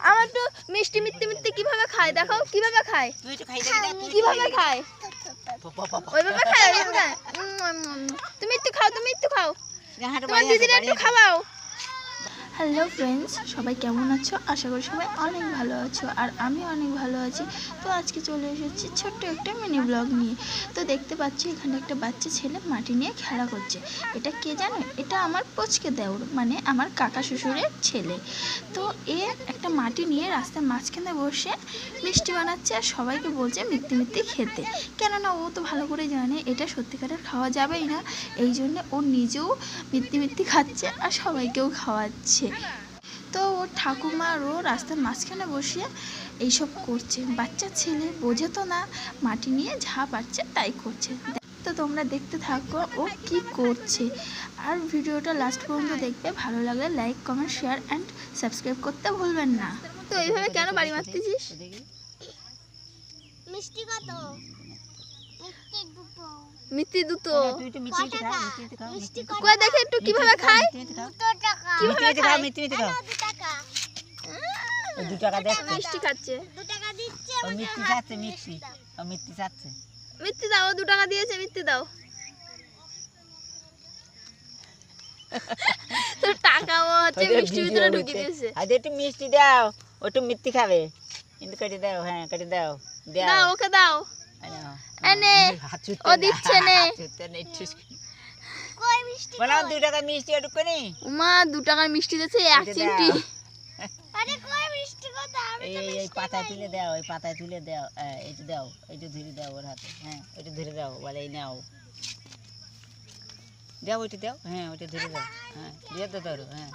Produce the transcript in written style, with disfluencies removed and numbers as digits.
আমার তো মিষ্টি মিষ্টি মিষ্টি কিভাবে খায় দেখাও কিভাবে খায় কিভাবে খায় ওইভাবে খায় তুমি একটু খাও তোমার দিদিরা একটু খাওয়াও। হ্যালো ফ্রেন্ডস, সবাই কেমন আছো? আশা করি সবাই অনেক ভালো আছো আর আমি অনেক ভালো আছি। তো আজকে চলে এসেছি ছোট্ট একটা মিনি ব্লগ নিয়ে। তো দেখতে পাচ্ছি এখানে একটা বাচ্চা ছেলে মাটি নিয়ে খেলা করছে। এটা কে জানো? এটা আমার পুচকে দেওর, মানে আমার কাকা শ্বশুরের ছেলে। তো এ একটা মাটি নিয়ে রাস্তার মাঝখানে বসে মিষ্টি বানাচ্ছে আর সবাইকে বলছে মিথ্যে মিথ্যে খেতে। কেননা ও তো ভালো করে জানে এটা সত্যিকারের খাওয়া যাবেই না, এই জন্য ও নিজেও মিথ্যে মিথ্যে খাচ্ছে আর সবাইকেও খাওয়াচ্ছে। তো ওর ঠাকুমারও রাস্তার মাঝখানে বসে এইসব করছে। বাচ্চা ছেলে বোঝে তো না, মাটি নিয়ে যা পারছে তাই করছে। তো তোমরা দেখতে থাকো ও কি করছে আর ভিডিওটা লাস্ট পর্যন্ত দেখবে। ভালো লাগলে like comment share and subscribe করতে ভুলবেন না। তো এইভাবে কেন বাড়ি মারতেছিস? মিষ্টি কত? মিষ্টি দুটো। মিষ্টি কই দেখে একটু কিভাবে খায়। 2 টাকা। কিভাবে খায়? 2 টাকা। 2 টাকা দেখতে মিষ্টি খাচ্ছে। 2 টাকা দিচ্ছে ও মিষ্টি যাচ্ছে মিষ্টি যাচ্ছে। মিষ্টি দাও, 2 টাকা দিয়েছে, মিষ্টি দাও। তো টাকাও হচ্ছে মিষ্টির ভিতরে ঢুকিয়ে দিয়েছে। আজ একটু মিষ্টি দাও, ও একটু মিষ্টি খাবে। কিন্তু কেটে দাও, হ্যাঁ কেটে দাও। দাও ওকে দাও। এনে ও দিচ্ছে নে। কই মিষ্টি? বলা 2 টাকা মিষ্টি একটু নি। উমা 2 টাকার মিষ্টি দিয়েছে 1 চিমটি। আরে কই মিষ্টি কত? আমি তো এই পাতায় তুলে দাও, এই পাতায় তুলে দাও। এইটা দাও, এইটা ধরে দাও ওর হাতে। হ্যাঁ ওইটা ধরে দাও, বলে এই নাও। দাও ওইটা দাও, হ্যাঁ ওইটা ধরে দাও। হ্যাঁ দিয়ে দাও, হ্যাঁ।